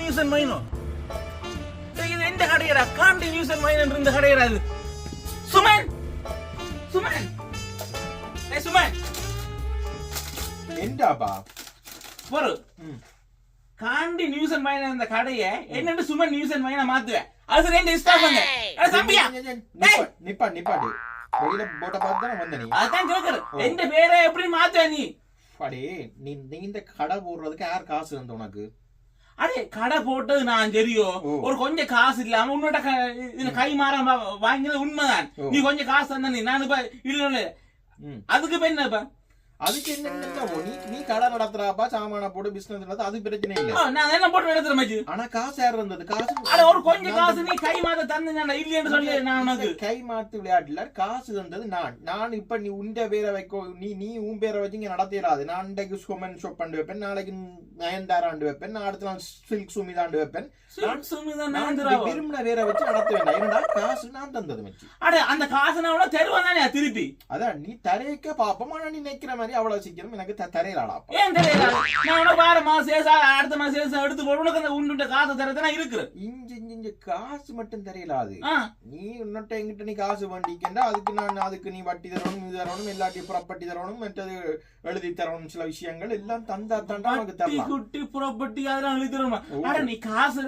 News and Maino இது எந்த கடையடா? காண்டி நியூஸ் அண்ட் மைனோ இந்த கடையடா இது? சுமன் சுமன் ஏய் சுமன் என்னடாப்பா பொறு காண்டி நியூஸ் அண்ட் மைனோ இந்த கடையை என்னன்னு சுமன் நியூஸ் அண்ட் மைனோ மாத்துவேன். அது ரெண்டு ஸ்டாப் பண்ணு. தம்பியா நிப்பாடு வெளியில போட்ட பார்த்து தான் வந்த நீ. அதான் கேக்குறேன் எந்த பேரை எப்படி மாத்துவ நீ? அடே நீ இந்த கடை போடுறதுக்கு யார் காசு தந்த உனக்கு? அடே கடை போட்டது நான் சரியோ ஒரு கொஞ்சம் காசு இல்லாம உன்னோட கை மாற வாங்கினது உண்மைதான். நீ கொஞ்சம் காசு தந்த நீ நான் இப்ப இல்ல அதுக்கு இப்ப என்னப்பா? அதுக்கு என்ன நீ கடை நடத்துறாப்பா சாமான போட்டு பிசினஸ் நடத்த அது பிரச்சனை இல்ல. நான் என்ன போட்டு நடத்துறேன் மச்சி. ஆனா காசு யார் இருந்தது? காசு அட ஒரு கொஞ்சம் காசு நீ கை மாத்த தந்தேன் இல்லன்னு சொல்லி நான் உனக்கு கை மாத்து விளையாட்டுல காசு தந்தது நான் இப்ப நீ உண்ட பேரை வைக்கோ நீ உன் பேரை வச்சு இங்க நடத்திடாது. நான் இன்றைக்கு சுமன் ஷாப் பண்ணி வைப்பேன், நாளைக்கு நயன்தாராண்டு வைப்பேன், நான் அடுத்த நாள் சில்க் சுமிதாண்டு வைப்பேன். விரும்பின பேரை வச்சு நடத்த வேண்டாம். என்னடா காசு நான் தந்தது மச்சி. அட அந்த காசு நான் தருவேன் தானே திருப்பி. அதான் நீ தரைக்க பாப்போம். ஆனா நீ நினைக்கிற மாதிரி அவ்வளவு சீக்கிரம் எனக்கு தரையிலாடா. ஏன் தரையிலா? நான் வார மாசம் அடுத்த மாசம் எடுத்து போட உனக்கு அந்த உன்னுடைய காசு தரதான் இருக்கு. இங்க காசு மட்டும் தெரியலாது. நீ உன்னிட்ட எங்கிட்ட நீ காசு வண்டிக்கண்டா அதுக்கு நீ வட்டி தரணும், இது தரணும், எல்லாத்தையும் புறப்பட்டி தரணும், மற்றது எழுதி தரணும். சில விஷயங்கள் எல்லாம் தந்தா தாண்டா உனக்கு தரலாம். குட்டி புறப்பட்டி அதெல்லாம் எழுதி தரணுமா? அட நீ காசு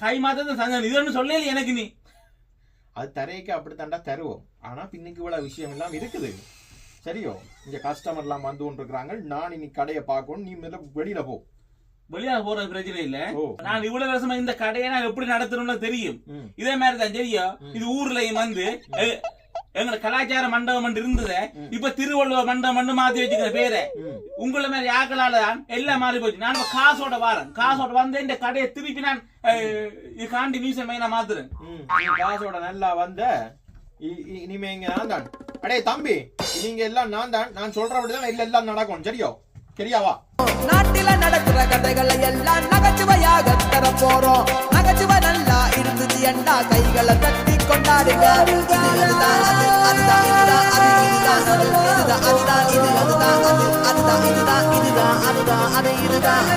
கை மாத்த தங்க இதுன்னு சொல்லல எனக்கு. நீ அது தரைக்கு அப்படித்தாண்டா தருவோம். ஆனா பின்னுக்கு இவ்வளவு விஷயம் எல்லாம் இருக்குது. சரியோ இங்க கஸ்டமர் எல்லாம் வந்து கொண்டிருக்கிறாங்க. நான் இனி கடையை பார்க்கணும். நீ மேல வெளியில போ. வெளியா போறது பிரச்சனை இல்ல. நான் இவ்வளவு வருஷமா இந்த கடையை நான் எப்படி நடத்தணும்னு தெரியும். இதே மாதிரிதான் சரியா இது ஊர்லயும் வந்து எங்க கலாச்சார மண்டபம் இருந்தது. இப்ப திருவள்ளுவர் மண்டபம் மாத்தி வச்சுக்கிற பேரு உங்களை மாதிரி ஆக்களால தான் எல்லாம் மாறி போச்சு. நான் காசோட வாரேன். காசோட வந்து இந்த கடையை திருப்பி நான் காண்டி நியூஸ் மைனா மாத்துறேன். காசோட நல்லா வந்த இனிமே இங்க நான் தான். அடே தம்பி நீங்க எல்லாம் நான் தான். நான் சொல்றபடிதான் எல்லாம் நடக்கும். சரியோ சரியாவா? நாட்டில நடக்கிற கதைகளை எல்லாம் நகைச்சுவையாக தர போறோம். நகைச்சுவை நல்லா இருந்துச்சு என்றா கைகளை தட்டி கொண்டாடுங்க. அதுதான் இதுதான் அது இதுதான்